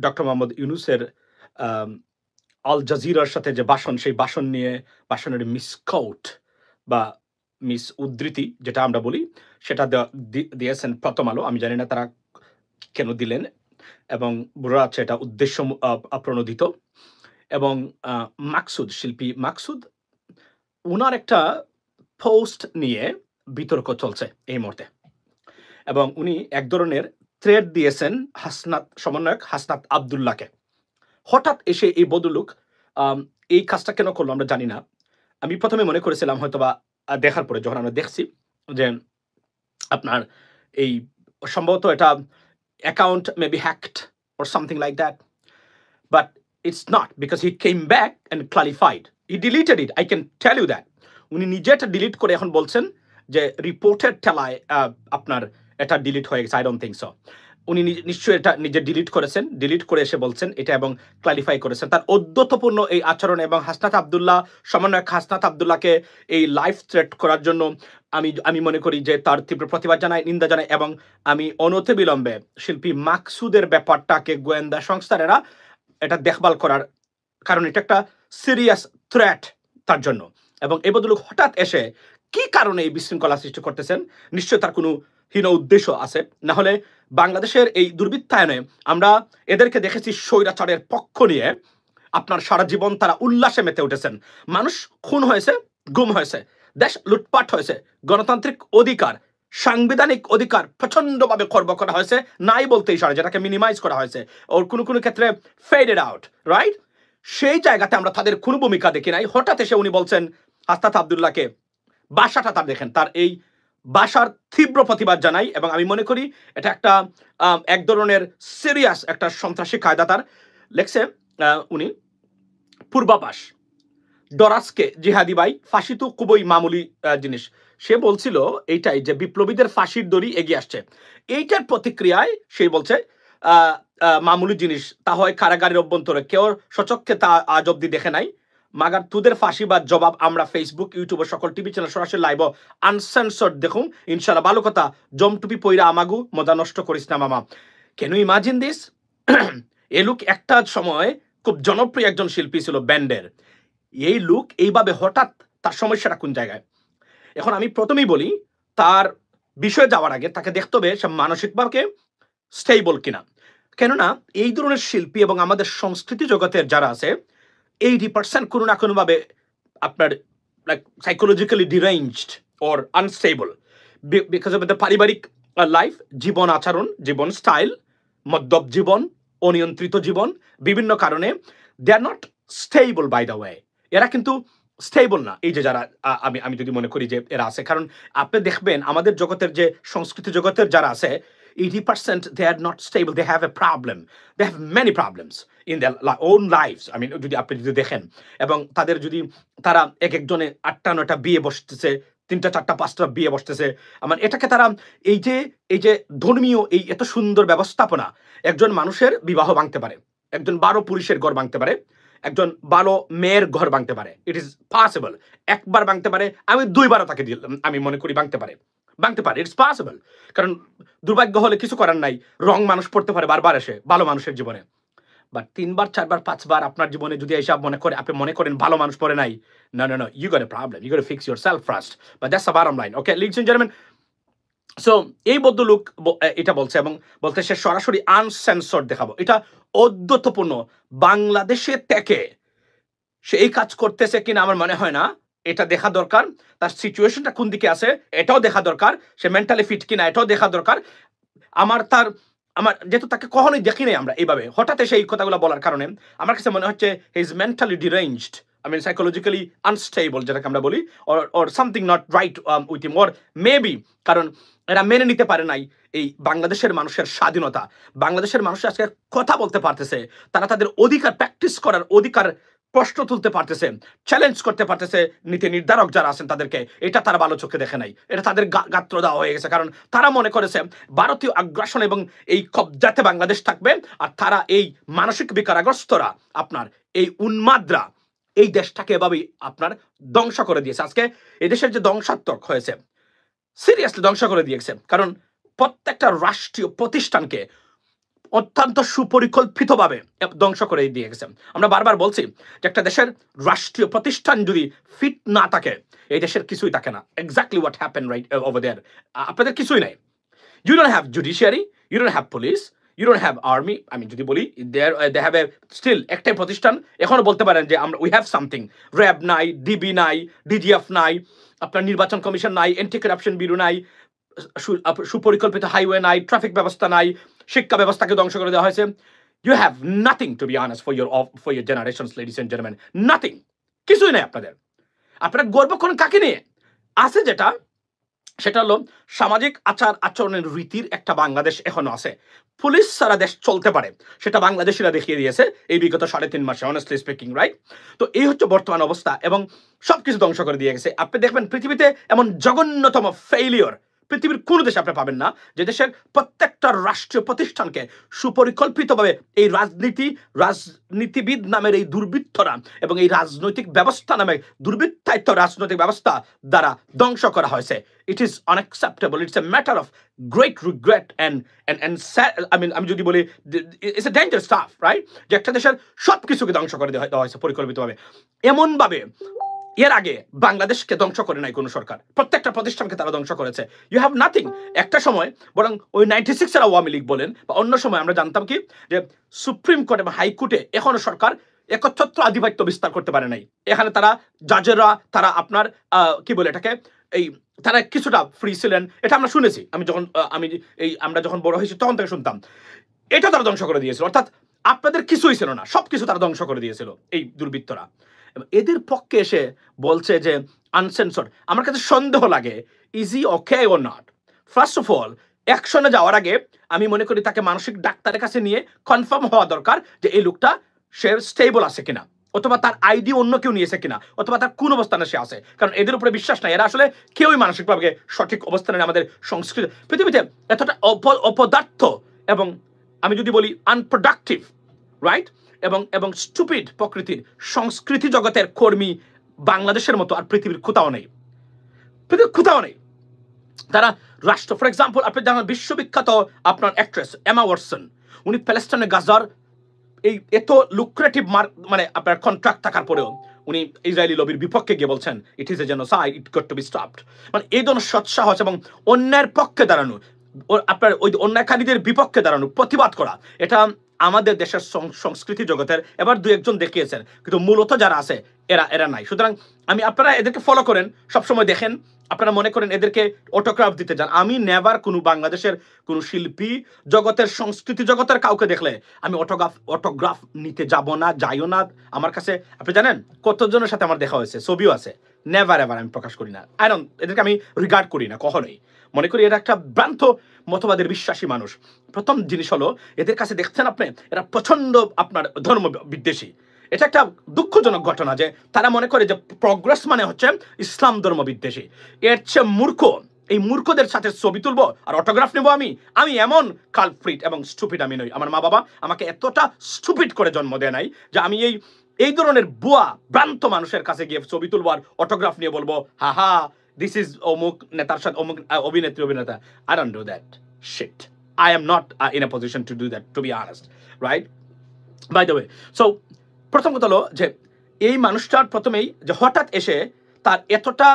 Doctor Mohammad ইউনূসের আম আল জাজিরার সাথে যে ভাষণ, সেই ভাষণ নিয়ে ভাষণের মিসকোট বা মিস উদ্ধৃতি যেটা আমরা বলি, সেটা দিয়েছেন 'প্রথম আলো'। আমি জানি না তারা কেন দিলেন এবং বোঝা যাচ্ছে এটা উদ্দেশ্য প্রণোদিত। এবং আ মাকসুদ, শিল্পী মাকসুদ, উনার একটা পোস্ট নিয়ে বিতর্ক চলছে এই মুহূর্তে। এবং উনি এক ধরনের থ্রেড দিয়েছেন সমন্বয়ক হাসনাত আব্দুল্লাহকে। হঠাৎ এসে এই ভদ্রলোক আম এই কাজটা কেন করলো আমরা জানি না। আমি ১ম এ মনে করেছিলাম হয়তোবা দেখার পরে যখন আমরা দেখছি যে আপনার এই সম্ভবত এটা account maybe hacked or something like that. But it's not because he came back and clarified. He deleted it. I can tell you that. উনি নিজে এটা ডিলিট করে এখন বলছেন যে রিপোর্টের ঠেলায় আপনার এটা ডিলিট হয়ে গেছে। I don't think so. উনি নিশ্চয়ই এটা নিজে ডিলিট করেছেন। ডিলিট করে এসে বলছেন এটা এবং ক্লারিফাই করেছেন। তার ঔদ্ধত্যপূর্ণ এই আচরণ এবং হাসনাত আব্দুল্লাহ, সমন্বয়ক হাসনাত আব্দুল্লাহকে এই লাইভ থ্রেট করার জন্য আমি মনে করি যে তার তীব্র প্রতিবাদ জানাই, নিন্দা জানাই এবং আমি অনতিবিলম্বে শিল্পী মাকসুদের ব্যাপারটাকে গোয়েন্দা সংস্থারেরা এটা দেখভাল করার, কারণ এটা একটা সিরিয়াস থ্রেট তার জন্য। এবং এই ভদ্রলোক হঠাৎ এসে কি কারণে এই বিশৃঙ্খলা সৃষ্টি করতেছেন, নিশ্চয়ই তার কোনো হীন উদ্দেশ্য আছে। না হলে বাংলাদেশের এই দুর্বৃত্তায়নে আমরা এদেরকে দেখেছি স্বৈরাচারের পক্ষ নিয়ে আপনার সারা জীবন তারা উল্লাসে মেতে উঠেছেন। মানুষ খুন হয়েছে, গুম হয়েছে, দেশ লুটপাট হয়েছে, গণতান্ত্রিক অধিকার, সাংবিধানিক অধিকার প্রচন্ডভাবে খর্ব করা হয়েছে, নাই বলতেই সারে, যেটাকে মিনিমাইজ করা হয়েছে, ওর কোনো ক্ষেত্রে ফেডেড আউট, রাইট? সেই জায়গাতে আমরা তাদের কোনো ভূমিকা দেখি নাই। হঠাৎ এসে উনি বলছেন হাসনাত আব্দুল্লাহকে, বাসাটা তার দেখেন, তার এই বাসার তীব্র প্রতিবাদ জানাই এবং আমি মনে করি এটা একটা এক ধরনের সিরিয়াস একটা সন্ত্রাসী কায়দা তার লেখছে। উনি পূর্বাভাস, ডরাসকে জিহাদি ভাই, ফাঁসি তো খুবই মামুলি জিনিস। সে বলছিল এইটাই যে বিপ্লবীদের ফাঁসির দড়ি এগিয়ে আসছে। এইটার প্রতিক্রিয়ায় সে বলছে মামুলি জিনিস, তা হয় কারাগারের অভ্যন্তরে, কেউ সচক্ষে তা আজ অব্দি দেখে নাই। মাগার তুদের ফাঁসিবাদ জবাব আমরা ফেসবুক, ইউটিউবে সকল টিভি চ্যানেল সরাসরি লাইভ আনসেন্সর্ড দেখুন ইনশাল্লাহ। ভালো কথা, জমটুপি পইরা আমাগু মজা নষ্ট করিস না মামা। Can you imagine this? এ লোক একটা সময় খুব জনপ্রিয় একজন শিল্পী ছিল ব্যান্ডের। এই লোক এইভাবে হঠাৎ, তার সমস্যাটা কোন জায়গায়? এখন আমি প্রথমেই বলি, তার বিষয়ে যাওয়ার আগে তাকে দেখতে হবে সে মানসিকভাবে স্টেবল কিনা। কেননা এই ধরনের শিল্পী এবং আমাদের সংস্কৃতি জগতের যারা আছে 80% কোনো না কোনোভাবে আপনার like psychologically deranged or unstable because of the পারিবারিক লাইফ, জীবন আচরণ, জীবন স্টাইল, মদ্যপ জীবন, অনিয়ন্ত্রিত জীবন, বিভিন্ন কারণে they are not stable by the way. এরা কিন্তু স্টেবল না। এই যে যারা আমি যদি মনে করি যে এরা আছে, কারণ আপনি দেখবেন আমাদের জগতের যে সংস্কৃতি জগতের যারা আছে 80% they are not stable, they have a problem, they have many problems in their own lives. I mean, যদি আপনি যদি দেখেন এবং তাদের যদি তারা এক একজনে 8টা 9টা বিয়ে বসতেছে, 3টা 4টা 5টা বিয়ে বসতেছে, আমার এটাকে তারা এই যে ধর্মীয় এই এত সুন্দর ব্যবস্থাপনা, একজন মানুষের বিবাহ ভাঙতে পারে, একজন 12 পুরুষের ঘর ভাঙতে পারে, একজন ভালো মেয়ের ঘর ভাঙতে পারে। It is possible. একবার ভাঙতে পারে, আমি 2 বারও তাকে দিলাম, আমি মনে করি ভাঙতে পারে, ইটস পসিবল। কারণ দুর্ভাগ্য হলে কিছু করার নাই, রং মানুষ পড়তে পারে বারবার এসে ভালো মানুষের জীবনে। বাট 3 বার 4 বার 5 বার আপনার জীবনে যদি এইসব আপনি মনে করেন ভালো মানুষ পড়ে নাই, no, you got a problem, you got to fix yourself first, but that's the bottom line. Okay, ladies and gentlemen, so এই ভদ্রলোক এটা বলছে এবং বলতে সে সরাসরি আনসেন্সর্ড দেখাবো। এটা অদ্যতপূর্ণ বাংলাদেশে থেকে সে এই কাজ করতেছে কিনা আমার মনে হয় না, এটা দেখা দরকার। তার সিচুয়েশনটা কোন দিকে আছে এটাও দেখা দরকার, সে মেন্টালি ফিট কিনা এটাও দেখা দরকার। আমার যেহেতু তাকে কখনোই দেখি নাই আমরা এইভাবে, হঠাৎ এসে এই কথাগুলো বলার কারণে আমার কাছে মনে হচ্ছে he is mentally ডিরেঞ্জড, I mean psychologically unstable যেটাকে আমরা বলি, or something not right with him, or maybe কারণ এরা মেনে নিতে পারে নাই এই বাংলাদেশের মানুষের স্বাধীনতা। বাংলাদেশের মানুষ আজকে কথা বলতে পারতেছে, তারা তাদের অধিকার প্র্যাকটিস করার অধিকার প্রশ্ন তুলতে পারতেছে, চ্যালেঞ্জ করতে পারতেছে নীতি নির্ধারক যারা আছেন তাদেরকে। এটা তারা ভালো চোখে দেখে নাই, এটা তাদের গাত্র দেওয়া হয়ে গেছে। কারণ তারা মনে করেছে ভারতীয় আগ্রাসন এবং এই কবজাতে বাংলাদেশ থাকবে, আর তারা এই মানসিক বিকারগ্রস্তরা, আপনার এই উন্মাদরা এই দেশটাকে এভাবেই আপনার ধ্বংস করে দিয়েছে। আজকে এই দেশের যে ধ্বংসাত্মক হয়েছে, সিরিয়াসলি ধ্বংস করে দিয়েছে। কারণ প্রত্যেকটা রাষ্ট্রীয় প্রতিষ্ঠানকে অত্যন্ত সুপরিকল্পিতভাবে ধ্বংস করে দিয়ে গেছে। আমরা বারবার বলছি যে একটা দেশের রাষ্ট্রীয় প্রতিষ্ঠান যদি ফিট না থাকে, এই দেশের কিছুই থাকে না। Exactly what happen right over there. আপনাদের কিছুই নাই। You don't have judiciary, you don't have police, you don't have army. আমি যদি বলি they have a still একটাই প্রতিষ্ঠান এখনো বলতে পারেন যে আমরা we have something. র্যাব নাই, ডিবি নাই, ডিজিএফ নাই, আপনার নির্বাচন কমিশন নাই, এন্টি কারাপশন ব্যুরো নাই, সুপরিকল্পিত হাইওয়ে নাই, ট্রাফিক ব্যবস্থা নাই, শিক্ষা ব্যবস্থাকে ধ্বংস করে দেওয়া হয়েছে। You have nothing, to be honest, for your generations, ladies and gentlemen. Nothing. কিছুই নাই আপনাদের। আপনারা গর্ব করেন কাকে নিয়ে? আছে যেটা, সেটা হলো সামাজিক আচার আচরণের রীতির একটা বাংলাদেশ এখনো আছে। পুলিশ সারা দেশ চলতে পারে, সেটা বাংলাদেশিরা দেখিয়ে দিয়েছে এই বিগত 3.5 মাসে, অনেস্টলি স্পিকিং, রাইট? তো এই হচ্ছে বর্তমান অবস্থা এবং সবকিছু ধ্বংস করে দিয়ে গেছে। আপনি দেখবেন পৃথিবীতে এমন জঘন্যতম ফেইলিওর পৃথিবীর কোন দেশে আপনি পাবেন না, যে দেশের প্রত্যেকটা রাষ্ট্রীয় প্রতিষ্ঠানকে সুপরিকল্পিতভাবে এই রাজনীতিবিদ নামের এই দুর্বৃত্তরা এবং এই রাজনৈতিক ব্যবস্থা নামে দুর্বৃত্তায়িত রাজনৈতিক ব্যবস্থা দ্বারা ধ্বংস করা হয়েছে। It is unacceptable. It's a matter of great regret and আমি যদি বলি it's a danger staff, right? যে একটা দেশের সব কিছুকে ধ্বংস করে দেওয়া হয়েছে পরিকল্পিতভাবে, এমনভাবে। এর আগে বাংলাদেশকে ধ্বংস করে নাই কোনো সরকার, প্রত্যেকটা প্রতিষ্ঠানকে তারা ধ্বংস করেছে। You have nothing. একটা সময় বরং ওই 96 এর আওয়ামী লীগ বলেন বা অন্য সময় আমরা জানতাম কি যে সুপ্রিম কোর্ট এবং হাইকোর্টে এখনো সরকার একচ্ছত্র আধিপত্য বিস্তার করতে পারে নাই। এখানে তারা জাজেরা, তারা আপনার কি বলে এটাকে, এই তারা কিছুটা ফ্রি ছিলেন, এটা আমরা শুনেছি। আমরা যখন বড় হয়েছি তখন থেকে শুনতাম। এটা তারা ধ্বংস করে দিয়েছিল, অর্থাৎ আপনাদের কিছুই ছিল না, সবকিছু তারা ধ্বংস করে দিয়েছিল এই দুর্বৃত্তরা। এদের পক্ষে এসে বলছে যে আনসেন্সর্ড, আমার কাছে সন্দেহ লাগে, is he okay or not? First of all, অ্যাকশনে যাওয়ার আগে আমি মনে করি তাকে মানসিক ডাক্তারের কাছে নিয়ে কনফার্ম হওয়া দরকার যে এই লোকটা সে স্টেবল আছে কিনা, অথবা তার আইডি অন্য কেউ নিয়েছে কিনা, অথবা তার কোন অবস্থানে সে আছে। কারণ এদের উপরে বিশ্বাস নাই, এরা আসলে কেউই মানসিকভাবে সঠিক অবস্থানে আমাদের সংস্কৃতি পৃথিবীতে এতটা অপদার্থ এবং আমি যদি বলি আনপ্রোডাক্টিভ, রাইট, এবং স্টুপিড প্রকৃতির সংস্কৃতি জগতের কর্মী বাংলাদেশের মতো আর পৃথিবীর কোথাও নেই, পৃথিবীর কোথাও নেই। তারা রাষ্ট্র, ফর এক্সাম্পল, আপনি জানেন বিশ্ববিখ্যাত আপনার অ্যাক্ট্রেস এমা ওয়াটসন, উনি প্যালেস্টাইনে গাজার এই এত লুক্রেটিভ মানে আপনার কন্ট্রাক্ট থাকার পরেও উনি ইসরায়েলি লবির বিপক্ষে গিয়ে বলছেন it is a genocide, it got to be stopped. মানে এই ধরনের সৎসাহস এবং অন্যায়ের পক্ষে দাঁড়ানো, আপনার ওই অন্যায়কারীদের বিপক্ষে দাঁড়ানো, প্রতিবাদ করা, এটা আমাদের দেশের সংস্কৃতি জগতের এবার দু একজন দেখিয়েছেন, কিন্তু মূলত যারা আছে এরা নাই। সুতরাং আপনারা এদেরকে ফলো করেন, সবসময় দেখেন, আপনারা মনে করেন এদেরকে অটোগ্রাফ দিতে যান। আমি নেভার কোনো বাংলাদেশের কোনো শিল্পী জগতের, সংস্কৃতি জগতের কাউকে দেখলে আমি অটোগ্রাফ নিতে যাব না, যাইও না। আমার কাছে আপনি জানেন কতজনের সাথে আমার দেখা হয়েছে, ছবিও আছে। নেভার এভার আমি প্রকাশ করি না। এদেরকে আমি রিগার্ড করি না কখনোই। মনে করি এটা একটা ভ্রান্ত মতবাদের বিশ্বাসী মানুষ। প্রথম জিনিস হলো, এদের কাছে দেখছেন আপনি, এরা প্রচন্ড আপনার ধর্ম বিদ্বেষী। এটা একটা দুঃখজনক ঘটনা যে তারা মনে করে যে প্রগ্রেস মানে হচ্ছে ইসলাম ধর্ম বিদ্বেষী। এর চেয়ে মূর্খ, এই মূর্খদের সাথে ছবি তুলবো আর অটোগ্রাফ নেবো আমি এমন কালপ্রিট এবং স্টুপিড আমি নই। আমার মা বাবা আমাকে এতটা স্টুপিড করে জন্ম দেয় নাই যে আমি এই ধরনের বুয়া ভ্রান্ত মানুষের কাছে গিয়ে ছবি তুলবো আর অটোগ্রাফ নিয়ে বলবো হা this is অমুক নেতার সাথে অমুক অভিনেতা। I don't do that shit. I am not in a position to do that, to be honest, right? By the way, so প্রথম কথা হলো যে এই মানুষটার প্রথমেই যে হঠাৎ এসে তার এতটা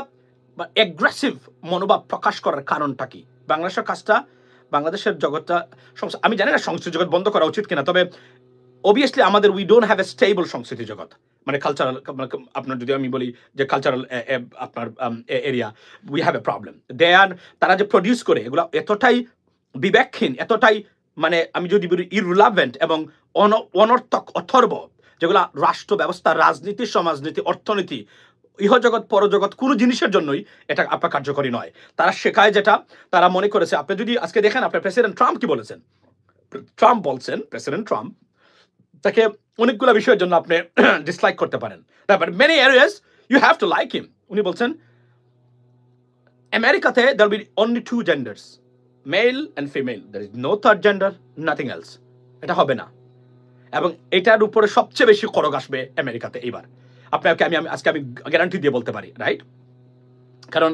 অ্যাগ্রেসিভ মনোভাব প্রকাশ করার কারণটা কি? বাংলাদেশের কাজটা, বাংলাদেশের জগৎটা, আমি জানি না সংস্কৃতি জগৎ বন্ধ করা উচিত কিনা, তবে obviously আমাদের we don't have a stable সংস্কৃতি জগৎ, মানে কালচারাল, আপনার যদি আমি বলি যে কালচারাল আপনার area, we have a problem. তারা যে প্রডিউস করে এগুলো এতটাই বিবেকহীন, এতটাই মানে আমি যদি বলি ইররিলেভেন্ট এবং অনর্থক, অথর্ব, যেগুলো রাষ্ট্র ব্যবস্থা, রাজনীতি, সমাজনীতি, অর্থনীতি, ইহজগৎ পরজগৎ কোনো জিনিসের জন্যই এটা আপনার কার্যকরী নয়। তারা শেখায় যেটা তারা মনে করেছে। আপনি যদি আজকে দেখেন, আপনার প্রেসিডেন্ট ট্রাম্প কি বলেছেন, প্রেসিডেন্ট ট্রাম্প তাকে অনেকগুলো বিষয়ের জন্য আপনি ডিসলাইক করতে পারেন, but many areas you have to like him. উনি বলছেন আমেরিকাতে there will be only two genders, male and female, there is no third gender, nothing else. এটা হবে না, এবং এটার উপরে সবচেয়ে বেশি খড়গ আসবে আমেরিকাতে এইবার। আপনাকে আমি আজকে গ্যারান্টি দিয়ে বলতে পারি, রাইট? কারণ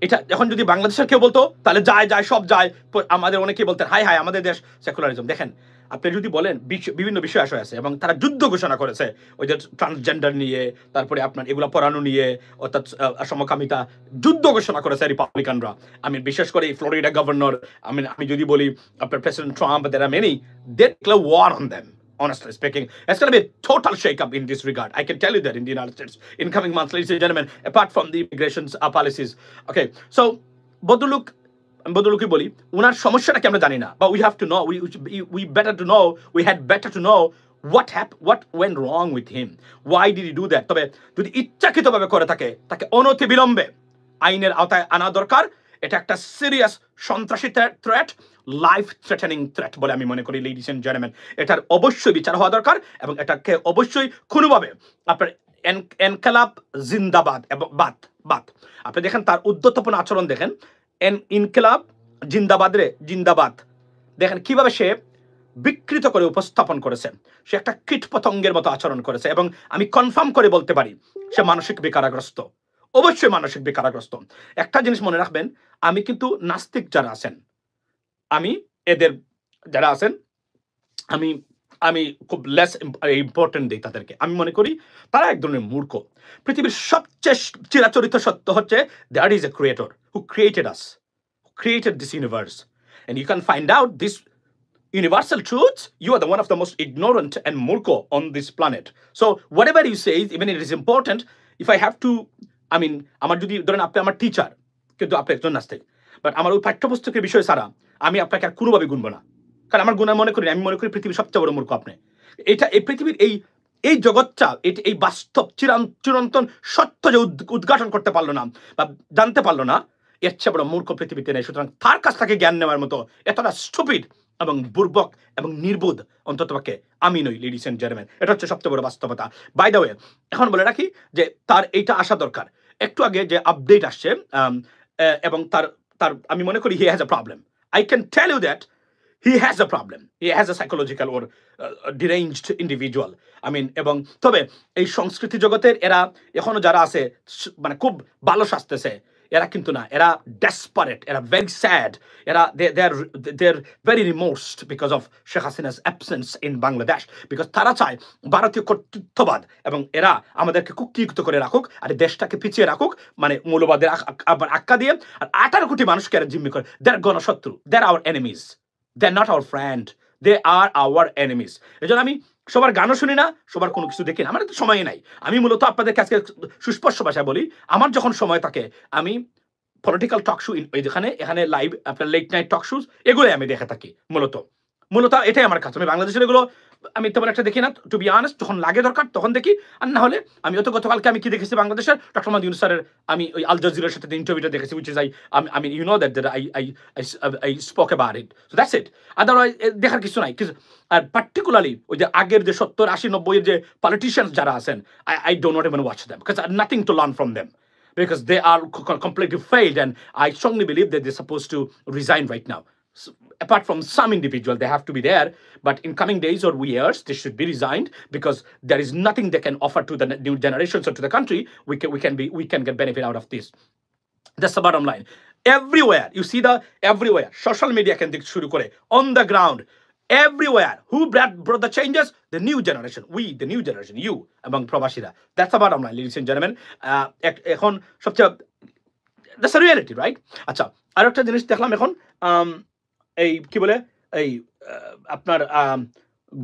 এটা এখন যদি বাংলাদেশের কেউ বলতো তাহলে যায় সব যায়। আমাদের অনেকেই বলতেন হাই আমাদের দেশ সেকুলারিজম। দেখেন আপনি যদি বলেন বিভিন্ন বিষয় আসয় আছে এবং তারা যুদ্ধ ঘোষণা করেছে ওই যে ট্রান্সজেন্ডার নিয়ে, তারপরে আপনার এগুলা পড়ানো নিয়ে, অর্থাৎ সমকামিতা, যুদ্ধ ঘোষণা করেছে রিপাবলিকানরা। আমি বিশেষ করে ফ্লোরিডা গভর্নর, আমি যদি বলি আপনার president Trump, there are many, they declare war on them. Honestly speaking, it's going to be a total shake-up in this regard. I can tell you that in the United States in coming months, ladies and gentlemen, apart from the immigration policies. Okay, so বদলুকি বলি, উনার সমস্যাটা কি আমরা জানি না, বা we have to know, we better to know, we had better to know what went wrong with him, why did he do that. তবে যদি ইচ্ছাকৃতভাবে করে থাকে, তাকে অনতি বিলম্বে আইনের আওতায় আনা দরকার। এটা একটা সিরিয়াস সন্ত্রাসী থ্রেট, লাইফ থ্রেটেনিং থ্রেট বলে আমি মনে করি, লেডিস এন্ড জেন্টলম্যান। এটার অবশ্যই বিচার হওয়া দরকার এবং এটাকে অবশ্যই কোনোভাবে আপনার এনকালাব জিন্দাবাদ এবং বাদ আপনি দেখেন তার উদ্ধতপূর্ণ আচরণ, দেখেন ইনকিলাব জিন্দাবাদ দেখেন কিভাবে সে বিকৃত করে উপস্থাপন করেছে। সে একটা কীট পতঙ্গের মতো আচরণ করেছে এবং আমি কনফার্ম করে বলতে পারি সে মানসিক বিকারগ্রস্ত, অবশ্যই মানসিক বিকারগ্রস্ত। একটা জিনিস মনে রাখবেন, আমি কিন্তু নাস্তিক যারা আছেন, আমি এদের যারা আছেন, আমি আমি খুব লেস ইম্পর্টেন্ট দিই তাদেরকে। আমি মনে করি তারা এক ধরনের মূর্খ। পৃথিবীর সবচেয়ে চিরাচরিত সত্য হচ্ছে that is a creator who created us, created this universe, and you can find out this universal truths. You are the one of the most ignorant and murko on this planet. So whatever you say, even it is important, if I have to, I mean, আমার যদি ধরেন আপনি আমার teacher, কিন্তু আপনি একজন নাস্তিক, but আমার ওই পাঠ্যপুস্তকের বিষয় ছাড়া আমি আপনাকে আর কোনোভাবে গুনবো না, কারণ আমার গুণা মনে করি, আমি মনে করি পৃথিবীর সবচেয়ে বড় মূর্খ আপনি। এটা এই পৃথিবীর এই জগৎটা, এই বাস্তব চিরন্তন সত্য যে উদ্ঘাটন করতে পারলো না বা জানতে পারলো না, এর চেয়ে বড় মূর্খ পৃথিবীতে নেই। সুতরাং তার কাছ থেকে জ্ঞান নেওয়ার মতো এতটা স্টুপিড এবং বুর্বক এবং নির্বোধ অন্ততপক্ষে আমি নই, লেডিস এন্ড জেন্টলম্যান। এটা হচ্ছে সবচেয়ে বড় বাস্তবতা। বাই দ্য ওয়ে, এখন বলে রাখি যে তার এইটা আসা দরকার। একটু আগে যে আপডেট আসছে, এবং তার আমি মনে করি he has a problem. I can tell you that he has a problem, he has a psychological or deranged individual. I mean, এবং তবে এই সংস্কৃতি জগতের এরা এখনো যারা আছে মানে খুব ভালো শাস্তেছে, এরা কিন্তু না, এরা desperate, এরা very sad, এরা they're very remorsed because of Sheikh Hasina's absence in Bangladesh, because তারা চায় ভারতীয় কর্তৃত্ববাদ এবং এরা আমাদেরকে কুক্ষিগত করে রাখুক আর দেশটাকে পিছিয়ে রাখুক, মানে মৌলবাদের আক্কা দিয়ে, আর 18 কোটি মানুষকে এরা জিম্মি করে। they're গণশত্রু, they're our enemies, they're not our friend, they are our enemies. এজন্য আমি সবার গানও শুনি না, সবার কোনো কিছু দেখি না, আমার তো সময় নাই। আমি মূলত আপনাদের কাছে সুস্পষ্ট ভাষায় বলি, আমার যখন সময় থাকে আমি পলিটিক্যাল টক শো, এখানে লাইভ আপনার লেট নাইট টক শোজ, এগুলোই আমি দেখে থাকি মূলত এটাই আমার কাজ। আমি বাংলাদেশের এগুলো আমি তেমন একটা দেখি না, টু বি অনেস্ট। যখন লাগে দরকার তখন দেখি, আর না হলে আমি গতকালকে আমি কি দেখেছি বাংলাদেশের ডক্টর মোহাম্মদ ইউনূস স্যারের, আমি ওই আল জাজিরার সাথে ইন্টারভিউটা দেখেছি, which is I mean you know that I spoke about it, so that's it. Otherwise দেখার কিছু নাই। আর পার্টিকুলারলি ওই যে আগের যে 70, 80, 90 এর যে পলিটিশিয়ানস যারা আছেন, I do not even watch them because I have nothing to learn from them, because they are completely failed, and I strongly believe that they're supposed to resign right now. So, apart from some individual, they have to be there, but in coming days or years, they should be resigned, because there is nothing they can offer to the new generations or to the country. We can get benefit out of this. That's the bottom line. Everywhere you see everywhere social media can dik shuru kore on the ground, everywhere who brought the changes, the new generation, the new generation, you among probashira. That's the bottom line, ladies and gentlemen. Ekhon sobche that's a reality, right? আচ্ছা, আরেকটা জিনিস দেখলাম এখন, এই কি বলে, এই আপনার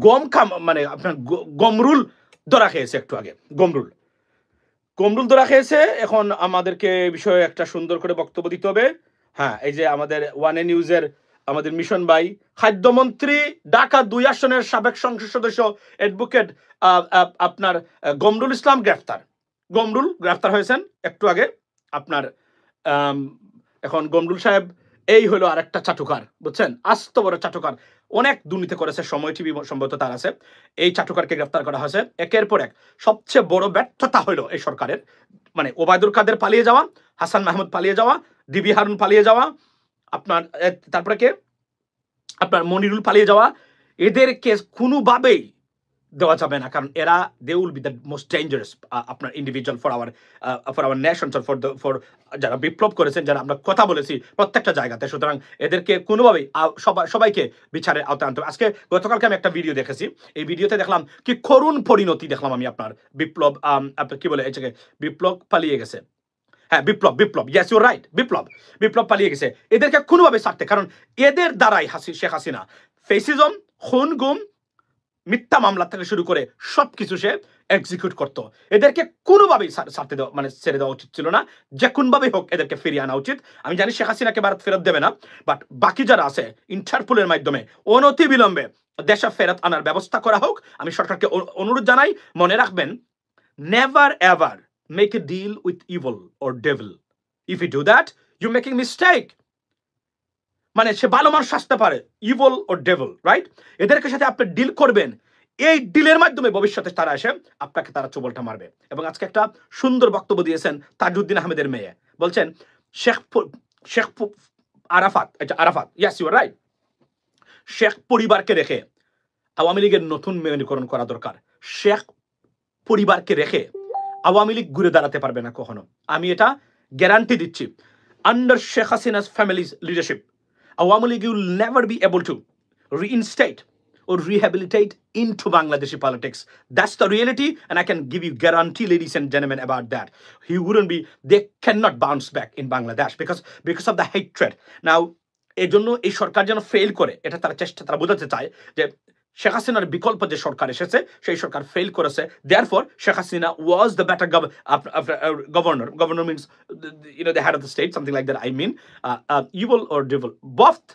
গম মানে আপনার গমরুল ধরা খেয়েছে একটু আগে, গমরুল ধরা খেয়েছে। এখন আমাদেরকে বিষয়ে একটা সুন্দর করে বক্তব্য দিতে হবে। হ্যাঁ, এই যে আমাদের ওয়ান নিউজের আমাদের মিশন ভাই, খাদ্যমন্ত্রী ঢাকা 2 আসনের সাবেক সংসদ সদস্য অ্যাডভোকেট আপনার গমরুল ইসলাম গ্রেফতার হয়েছেন একটু আগে আপনার। এখন গমরুল সাহেব এই হলো আরেকটা চাটুকার, বুঝছেন, আস্ত বড় চাটুকার, অনেক দুর্নীতি করেছে, সময় টিভি সম্ভবত তার আছে। এই চাটুকারকে গ্রেফতার করা হয়েছে একের পর এক। সবচেয়ে বড় ব্যর্থতা হলো এই সরকারের, মানে ওবায়দুল কাদের পালিয়ে যাওয়া, হাসান মাহমুদ পালিয়ে যাওয়া, ডিবি হারুন পালিয়ে যাওয়া, আপনার তারপরে কে আপনার মনিরুল পালিয়ে যাওয়া। এদের কেস কোনোভাবেই দেওয়া যাবে না, কারণ এরা they will be the most dangerous আপনার individual for our nation, for যারা বিপ্লব করেছেন, যারা আমরা কথা বলেছি প্রত্যেকটা জায়গাতে। সুতরাং এদেরকে কোনোভাবেই সবাইকে বিচারের আওতায় আনতে হবে। আজকে গতকালকে আমি একটা ভিডিও দেখেছি, এই ভিডিওতে দেখলাম কি করুণ পরিণতি দেখলাম আমি আপনার বিপ্লব, আপনার কি বলে এটাকে, বিপ্লব পালিয়ে গেছে। হ্যাঁ, বিপ্লব, ইয়েস ইউ রাইট, বিপ্লব পালিয়ে গেছে। এদেরকে কোনোভাবে ছাড়তে, কারণ এদের দ্বারাই শেখ হাসিনা ফেসিজম, খুন গুম, মিথ্যা মামলা থেকে শুরু করে সবকিছু সে এক্সিকিউট করতো। এদেরকে কোনোভাবেই ছাড়তে দেওয়া, মানে ছেড়ে দেওয়া উচিত ছিল না। যে কোনভাবেই হোক এদেরকে ফিরিয়ে আনা উচিত। আমি জানি শেখ হাসিনাকে ভারত ফেরত দেবে না, বাট বাকি যারা আছে ইন্টারপোলের মাধ্যমে অনতি বিলম্বে দেশে ফেরত আনার ব্যবস্থা করা হোক। আমি সরকারকে অনুরোধ জানাই, মনে রাখবেন, never ever make a deal with evil or devil. If you do that, you making mistake. মানে সে ভালো মানুষ আসতে পারে, ইভিল ও ডেভিল, রাইট? এদেরকে সাথে আপনি ডিল করবেন, এই ডিলের মাধ্যমে ভবিষ্যতে তারা এসে আপনাকে তারা চোবলটা মারবে। এবং আজকে একটা সুন্দর বক্তব্য দিয়েছেন তাজউদ্দিন আহমেদের মেয়ে, বলছেন Sheikh Arafat, yes you are right, Sheikh পরিবারকে রেখে আওয়ামী লীগের নতুন মেয়নীকরণ করা দরকার। শেখ পরিবারকে রেখে আওয়ামী লীগ ঘুরে দাঁড়াতে পারবে না কখনো, আমি এটা গ্যারান্টি দিচ্ছি। Under Sheikh Hasina's families leadership, Awami League will never be able to reinstate or rehabilitate into Bangladeshi politics. That's the reality, and I can give you guarantee, ladies and gentlemen, about that. They cannot bounce back in Bangladesh because of the hatred. Now, এই জন্য এই সরকার যেন fail করে, এটা তারা বোঝাতে চায় যে শেখ হাসিনার বিকল্প যে সরকার এসেছে সেই সরকার ফেল করেছে। Therefore, Sheikh Hasina was the better governor. Governor means, the head of the state, something like that. I mean, evil or devil, buffed.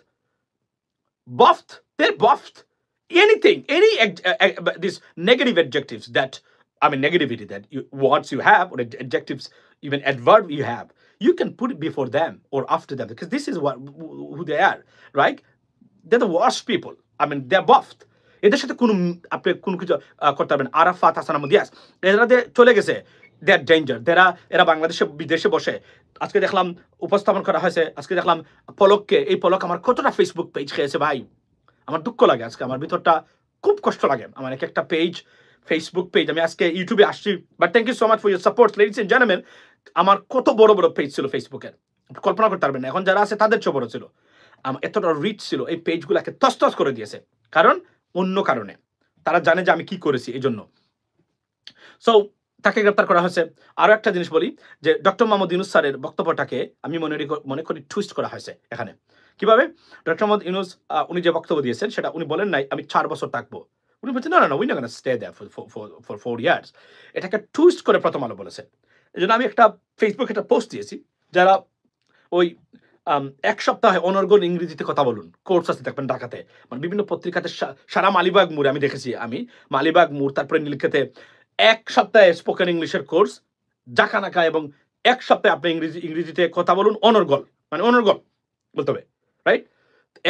They're buffed. Anything, these negative adjectives that, negativity that words you have, or adjectives, even adverb you have, you can put it before them or after them, because this is who they are, right? They're the worst people. They're buffed. এদের সাথে আপনি কোনো কিছু করতে পারবেন। আরাফাত হাসান আহমদ, ইয়াস, এরা চলে গেছে, দে আর ডেঞ্জার। এরা বাংলাদেশে বিদেশে বসে, আজকে দেখলাম উপস্থাপন করা হয়েছে, আজকে দেখলাম পলককে, এই পলক আমার কতটা ফেসবুক পেজ খেয়েছে ভাই, আমার দুঃখ লাগে, আজকে আমার ভিতরটা খুব কষ্ট লাগে। আমার একটা পেজ, ফেসবুক পেজ, আমি আজকে ইউটিউবে আসছি, but thank you so much for your support, ladies and gentleman. আমার কত বড় বড় পেজ ছিল ফেসবুকের, কল্পনা করতে পারবেন না। এখন যারা আছে তাদের চেয়ে বড় ছিল, এতটা রিচ ছিল। এই পেজগুলোকে তছতছ করে দিয়েছে, কারণ অন্য কারণে তারা জানে যে আমি কি করেছি, এই জন্য। সো তাকে গ্রেপ্তার করা হয়েছে। আরো একটা জিনিস বলি, যে ডক্টর মোহাম্মদ ইউনূস স্যারের বক্তব্যটাকে আমি মনে করি টুইস্ট করা হয়েছে এখানে। কিভাবে? ডক্টর মোহাম্মদ ইউনূস উনি যে বক্তব্য দিয়েছেন, সেটা উনি বলেন নাই আমি 4 বছর থাকবো। উনি বলছেন না, we not gonna stay there for 4 years. এটাকে টুইস্ট করে প্রথম আলো বলেছে। এজন্য আমি একটা ফেসবুকে একটা পোস্ট দিয়েছি, যারা ওই 1 সপ্তাহে অনর্গল ইংরেজিতে কথা বলুন কোর্স আছে দেখবেন ঢাকাতে, বিভিন্ন পত্রিকাতে, সারা মালিবাগ মোড়ে আমি দেখেছি, মালিবাগ মোড়, তারপরে নীলক্ষেতে 1 সপ্তাহে স্পোকেন ইংলিশের কোর্স জাকানাকা, এবং 1 সপ্তাহে আপনি ইংরেজিতে কথা বলুন অনর্গল, অনর্গল বলতে হবে, রাইট?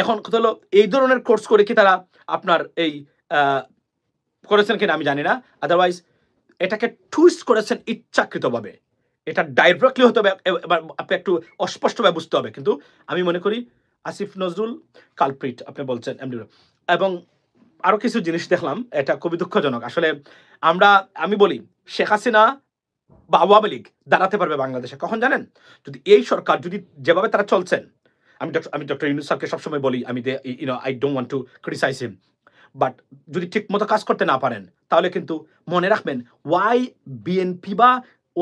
এখন কথা হলো, এই ধরনের কোর্স করে কি তারা আপনার এই করেছেন কিনা আমি জানি না, আদারওয়াইজ এটাকে টুইস্ট করেছেন ইচ্ছাকৃতভাবে। এটা ডাইরেক্টলি হতে হবে, আপনি একটু অস্পষ্টভাবে বুঝতে হবে, কিন্তু আমি মনে করি আসিফ নজরুল কালপ্রিট আপনি বলছেন এমডি। এবং আরো কিছু জিনিস দেখলাম, এটা খুবই দুঃখজনক। আসলে আমি বলি, শেখ হাসিনা বা আওয়ামী লীগ দাঁড়াতে পারবে বাংলাদেশে কখন জানেন? যদি এই সরকার, যদি যেভাবে তারা চলছেন, আমি ডক্টর ইউনূস স্যারকে সবসময় বলি, I don't want to criticise him, but যদি ঠিক মতো কাজ করতে না পারেন, তাহলে কিন্তু মনে রাখবেন, ওয়াই বিএনপি বা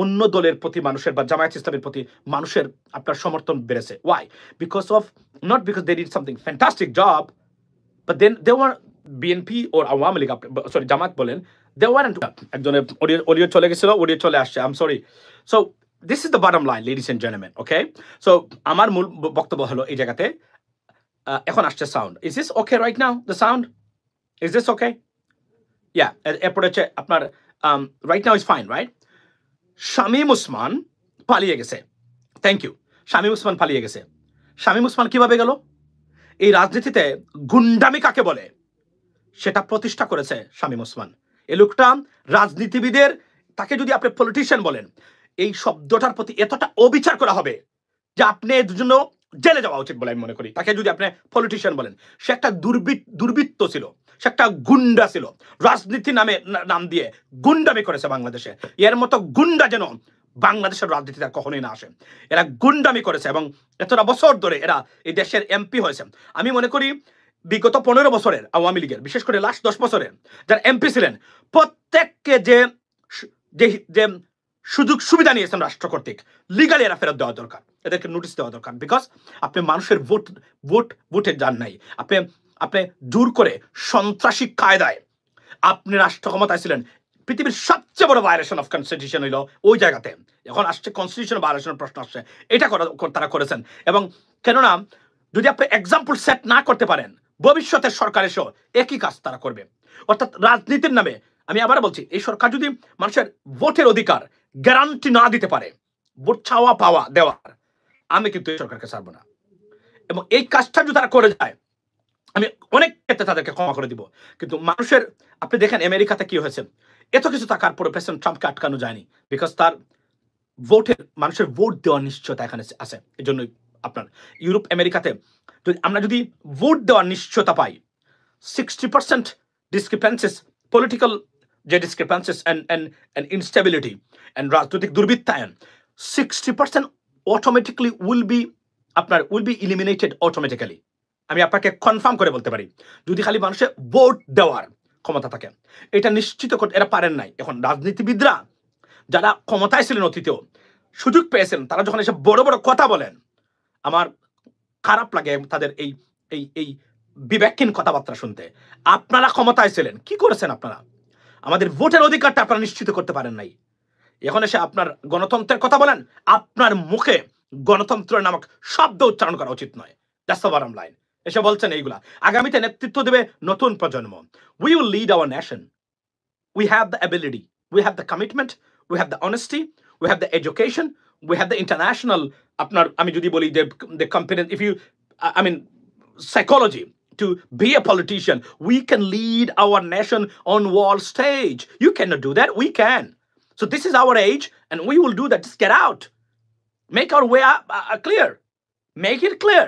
অন্য দলের প্রতি মানুষের, বা জামায়াত ইসলামের প্রতি মানুষের আপনার সমর্থন বেড়েছে। Why? Because of, not because they did something fantastic job, but then they were BNP or Awami League, sorry Jamaat বলেন, দে ওয়ারেন্ট। একজনের অডিও চলে গেছিল, অডিও চলে আসছে, I am sorry. So this is the bottom line, ladies and gentleman, okay? So আমার মূল বক্তব্য হলো এই জায়গাতে, এখন আসছে sound. Is this okay right now, the sound? Is this okay? Yeah, এরপরে হচ্ছে আপনার right now is fine, right? Shamim Osman পালিয়ে গেছে। Thank you. শামীম ওসমান পালিয়ে গেছে। শামীম ওসমান কিভাবে গেল? এই রাজনীতিতে গুন্ডামি কাকে বলে সেটা প্রতিষ্ঠা করেছে শামীম ওসমান। এই লোকটা রাজনীতিবিদের, তাকে যদি আপনি পলিটিশিয়ান বলেন, এই শব্দটার প্রতি এতটা অবিচার করা হবে যে আপনি এর জন্য জেলে যাওয়া উচিত বলে আমি মনে করি। তাকে যদি আপনি পলিটিশিয়ান বলেন, সে একটা দুর্বৃত্ত ছিল, সে একটা গুন্ডা ছিল, রাজনীতি নাম দিয়ে গুন্ডামি করেছে বাংলাদেশে। এর মতো গুন্ডা যেন বাংলাদেশের রাজনীতিতে কখনোই না আসে। এরা গুন্ডামি করেছে এবং এতটা বছর ধরে এরা এই দেশের এমপি হয়েছে। আমি মনে করি বিগত 15 বছরের আওয়ামী লীগের, বিশেষ করে লাস্ট 10 বছরের যারা এমপি ছিলেন, প্রত্যেককে যে সুযোগ সুবিধা নিয়েছেন রাষ্ট্র কর্তৃক, লিগালি এরা ফেরত দেওয়া দরকার, এদেরকে নোটিশ দেওয়া দরকার। বিকজ আপনি মানুষের ভোটে যান নাই, আপনি জোর করে সন্ত্রাসী কায়দায় আপনি রাষ্ট্র ক্ষমতায় ছিলেন। পৃথিবীর সবচেয়ে বড় ভায়োলেশন অফ কনস্টিটিউশন হইল ওই জায়গাতে। এখন আসছে কনস্টিটিউশন ভায়োলেশনের প্রশ্ন আসছে, এটা তারা করেছেন। এবং কেননা যদি আপনি এক্সাম্পল সেট না করতে পারেন, ভবিষ্যতের সরকার এসেও একই কাজ তারা করবে। অর্থাৎ রাজনীতির নামে, আমি আবার বলছি, এই সরকার যদি মানুষের ভোটের অধিকার গ্যারান্টি না দিতে পারে, ভোট চাওয়া পাওয়া দেওয়ার, আমি কিন্তু এই সরকারকে ছাড়ব না। এবং এই কাজটা যদি তারা করে যায়, আমি অনেক ক্ষেত্রে তাদেরকে ক্ষমা করে দিব। কিন্তু মানুষের, আপনি দেখেন আমেরিকাতে কি হয়েছে, এত কিছু থাকার পরে প্রেসিডেন্ট ট্রাম্পকে আটকানো যায়নি, বিকজ তার মানুষের ভোট দেওয়ার নিশ্চয়তা এখানে আছে। এই জন্যই আপনার ইউরোপ আমেরিকাতে আমরা যদি ভোট দেওয়ার নিশ্চয়তা পাই, 60% ডিসক্রিপেন্সিস, পলিটিক্যাল যে ডিসক্রিপেন্সিস এন্ড ইনস্টেবিলিটি এন্ড রাজনৈতিক দুর্বৃত্তায়ন, 60% automatically will be eliminated automatically. আমি আপনাকে কনফার্ম করে বলতে পারি, যদি খালি মানুষের ভোট দেওয়ার ক্ষমতা থাকে। এটা নিশ্চিত করতে এরা পারেন নাই। এখন রাজনীতিবিদরা যারা ক্ষমতায় ছিলেন অতীতেও, সুযোগ পেয়েছেন, তারা যখন এসে বড় বড় কথা বলেন, আমার খারাপ লাগে তাদের এই বিবেকহীন কথাবার্তা শুনতে। আপনারা ক্ষমতায় ছিলেন, কি করেছেন আপনারা? আমাদের ভোটের অধিকারটা আপনারা নিশ্চিত করতে পারেন নাই। এখন এসে আপনার গণতন্ত্রের কথা বলেন, আপনার মুখে গণতন্ত্র নামক শব্দ উচ্চারণ করা উচিত নয়। That's the bottom line. এসে বলছেন এইগুলা। আগামীতে নেতৃত্ব দেবে নতুন প্রজন্ম। We will lead hour nation. We have the ability, we have the commitment, we have the honesty, we have the education, we have the international, আমি যদি বলি the competence, if you, I mean, psychology to be a politician. We can lead our nation on world stage. You cannot do that. We can. So this is our age, and we will do that. Just get out. Make our way clear. Make it clear.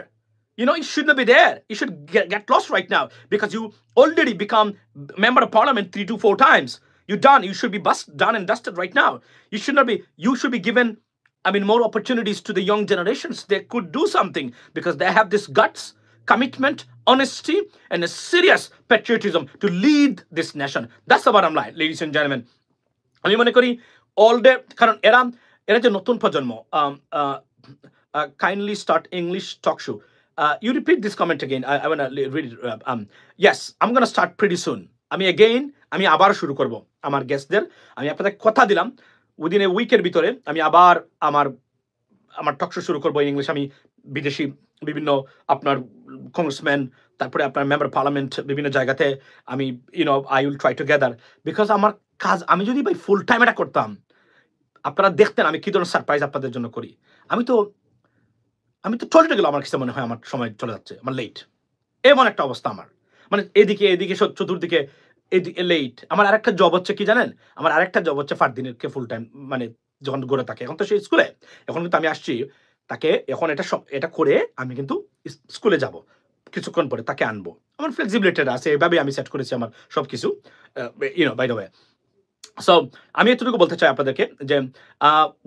You know, it should not be there. You should get lost right now because you already become member of parliament 3 to 4 times. You're done. You should be done and dusted right now. You should be given, more opportunities to the young generations. They could do something because they have this guts, commitment, honesty, and a serious patriotism to lead this nation. That's the bottom line, ladies and gentlemen. আমি মনে করি all day, কারণ এরা যে নতুন প্রজন্ম, kindly start English talk show. You repeat this comment again. I want to read it. Yes, I'm going to start pretty soon. আমি আবার শুরু করব আমার গেস্টদের। আমি আপনাদের কথা দিলাম, উইদিন এ উইকের ভিতরে আমি আবার আমার টক শো শুরু করবো ইংলিশ। আমি বিদেশি বিভিন্ন আপনার কংগ্রেসম্যান, তারপরে আপনার মেম্বার পার্লামেন্ট, বিভিন্ন জায়গাতে আমি I will try together, because আমার কাজ, আমি যদি ভাই ফুল টাইম এটা করতাম, আপনারা দেখতেন আমি কি ধরনের সারপ্রাইজ আপনাদের জন্য করি। আমি তো টয়লেটে গেলাম, আমার কাছে মনে হয় আমার সময় চলে যাচ্ছে, আমার লেট, এমন একটা অবস্থা আমার, এদিকে চতুর্দিকে এদিকে লেট। আমার আরেকটা জব হচ্ছে কি জানেন, আমার আরেকটা জব হচ্ছে ফারদিনেরকে ফুল টাইম, যখন গড়ে থাকে, এখন তো সেই স্কুলে, এখন কিন্তু আমি আসছি তাকে, এখন এটা করে আমি কিন্তু স্কুলে যাব, কিছুক্ষণ পরে তাকে আনবো। আমার ফ্লেক্সিবিলিটি আছে, এভাবে আমি সেট করেছি আমার সবকিছু, বাই দ্য ওয়ে। সো আমি এতটুকু বলতে চাই আপনাদেরকে যে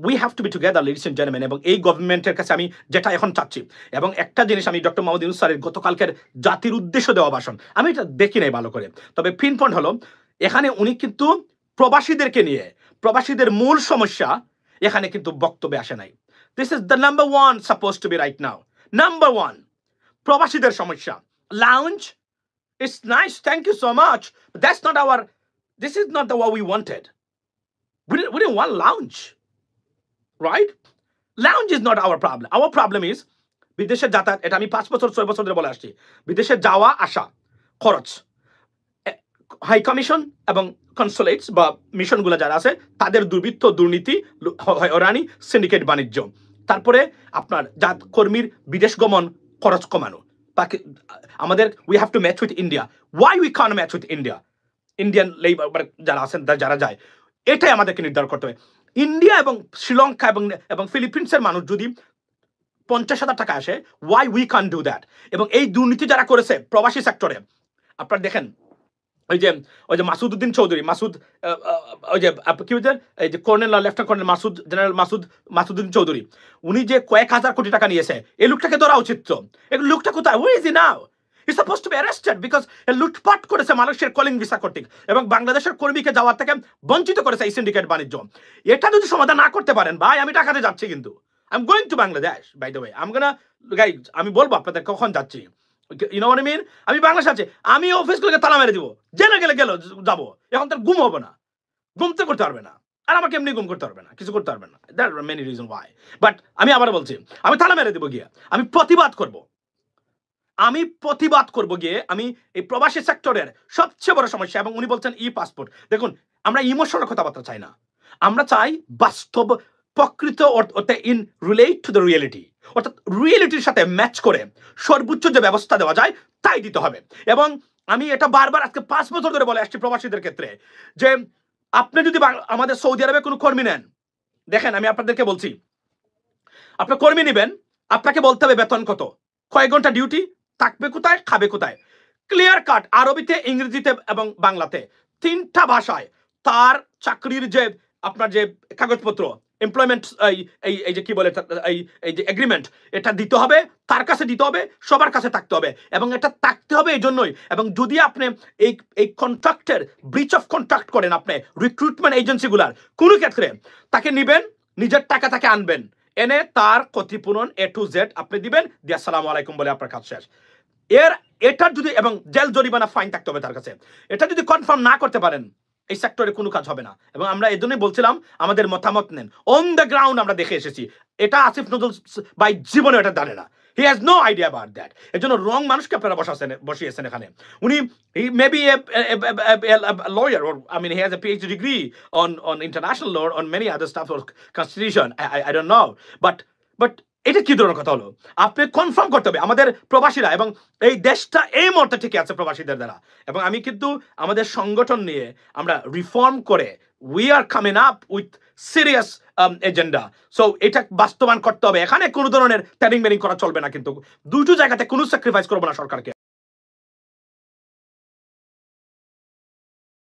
we have to be together, ladies and gentleman. এবং এই গভর্নমেন্টের কাছে আমি যেটা এখন চাচ্ছি, এবং একটা জিনিস, আমি ডক্টর মোহাম্মদ ইউনূস স্যারের গতকালকের জাতির উদ্দেশ্য দেওয়া ভাষণ, আমি এটা দেখি নাই ভালো করে, তবে পিন পয়েন্ট হলো এখানে উনি কিন্তু প্রবাসীদেরকে নিয়ে, প্রবাসীদের মূল সমস্যা এখানে কিন্তু বক্তব্যে আসে নাই। This is the number 1 suppose to be right now. Number 1 প্রবাসীদের সমস্যা। Lounge, it's nice, thank you so much, but that's not our, this is not the what we wanted. We didn't want lounge, right? Lounge is not our problem. Our problem is বিদেশে যাতায়াত। এটা আমি 5 বছর 6 বছর ধরে বলে আসছি। বিদেশে যাওয়া আসা খরচ, হাই কমিশন এবং কনসুলেটস বা মিশনগুলো যারা আছে, তাদের দুর্বৃত্ত, দুর্নীতি, হয়রানি, সিন্ডিকেট বাণিজ্য, তারপরে আপনার কর্মীর বিদেশ গমন খরচ কমানো। আমাদের we have two match with India. Why we can't match with India? Indian labour যারা আছেন, যারা যায়, এটাই আমাদেরকে নির্ধারণ করতে হবে। ইন্ডিয়া এবং শ্রীলঙ্কা এবং ফিলিপিন্সের মানুষ যদি 50,000 টাকা আসে, why we can't do that? এবং এই দুর্নীতি যারা করেছে প্রবাসী সেক্টরে, আপনারা দেখেন ওই যে মাসুদ উদ্দিন চৌধুরী, মাসুদ ওই যে কি বলছেন, এই যে colonel lieutenant colonel Masud, general Masududdin Chowdhury, উনি যে কয়েক হাজার কোটি টাকা নিয়েছে, এই লোকটাকে ধরা উচিত তো। এই লোকটা কোথায়? Way is he now? He suppose to be arrested because লুটপাট করেছে মানুষের কলিং ভিসা কর্তৃক এবং বাংলাদেশের কর্মীকে যাওয়ার থেকে বঞ্চিত করেছে এই সিন্ডিকেট বাণিজ্য। এটা যদি সমাধান না করতে পারেন, ভাই আমি টাকাতে যাচ্ছি, কিন্তু I am going to Bangladesh by the way, guys আমি বলবো আপনাদের কখন যাচ্ছি, you know what I mean. আমি বাংলাদেশে আছি, আমি অফিসগুলোকে তালা মেরে দিব, জেনে গেলে যাবো, এখন তার ঘুম হবে না, ঘুমতে করতে পারবে না, আর আমাকে এমনি ঘুম করতে পারবে না, কিছু করতে পারবে না। That are many reason why. But আমি আবার বলছি, আমি তালা মেরে দেবো গিয়ে, আমি প্রতিবাদ করব গিয়ে। আমি এই প্রবাসী সেক্টরের সবচেয়ে বড় সমস্যা, এবং উনি বলছেন ই পাসপোর্ট, দেখুন আমরা ইমোশনাল কথাবার্তা চাই না, আমরা চাই বাস্তব প্রকৃত অর্থে in relate to the reality, অর্থাৎ রিয়েলিটির সাথে ম্যাচ করে সর্বোচ্চ যে ব্যবস্থা দেওয়া যায় তাই দিতে হবে। এবং আমি এটা বারবার আজকে 5 বছর ধরে বলে আসছি প্রবাসীদের ক্ষেত্রে, যে আপনি যদি আমাদের সৌদি আরবে কোনো কর্মী নেন, দেখেন আমি আপনাদেরকে বলছি, আপনার কর্মী নেবেন, আপনাকে বলতে হবে বেতন কত, কয়েক ঘন্টা ডিউটি, থাকবে কোথায়, খাবে কোথায়, ক্লিয়ার কাট, আরবিতে, ইংরেজিতে এবং বাংলাতে, 3টা ভাষায় তার চাকরির যে আপনার যে কাগজপত্র, এমপ্লয়মেন্ট, এই যে কি বলে, এই যে এগ্রিমেন্ট, এটা দিতে হবে, তার কাছে দিতে হবে, সবার কাছে থাকতে হবে, এবং এটা থাকতে হবে এই জন্যই। এবং যদি আপনি এই কন্ট্রাক্টের ব্রিচ অফ কন্ট্রাক্ট করেন, আপনি রিক্রুটমেন্ট এজেন্সিগুলার কোনো ক্ষেত্রে, তাকে নিবেন, নিজের টাকা তাকে আনবেন, এনে তার ক্ষতিপূরণ A to Z আপনি দিবেন, দিয়ে আসসালামু আলাইকুম বলে আপনার কাজ শেষ। এটার যদি, এবং জেল জরিমানা ফাইন থাকতে হবে তার কাছে, এটা যদি কনফার্ম না করতে পারেন, এই সেক্টরে কোনো কাজ হবে না। এবং আমরা এই জন্যই বলছিলাম আমাদের মতামত নেন, অন দ্য গ্রাউন্ড আমরা দেখে এসেছি, এটা আসিফ নজরুল ভাই জীবনে এটা জানে না, he has no idea about that. এর জন্য রং মানুষকে আপনারা বসিয়েছেন এখানে। উনি may be a lawyer, or I mean he has a PhD degree on international law, on many other stuff, or constitution, I don't know, but এটা কি ধরনের কথা হলো? আপনি কনফার্ম করতে হবে আমাদের প্রবাসীরা, এবং এই দেশটা এই মুহূর্তে ঠিক আছে প্রবাসীদের দ্বারা। এবং আমি কিন্তু আমাদের সংগঠন নিয়ে আমরা রিফর্ম করে we are coming up with serious agenda. So এটা বাস্তবায়ন করতে হবে, এখানে কোনো ধরনের ট্যানিং মেরিং করা চলবে না, কিন্তু দুটো জায়গাতে কোনো স্যাক্রিফাইস করবো না সরকারকে।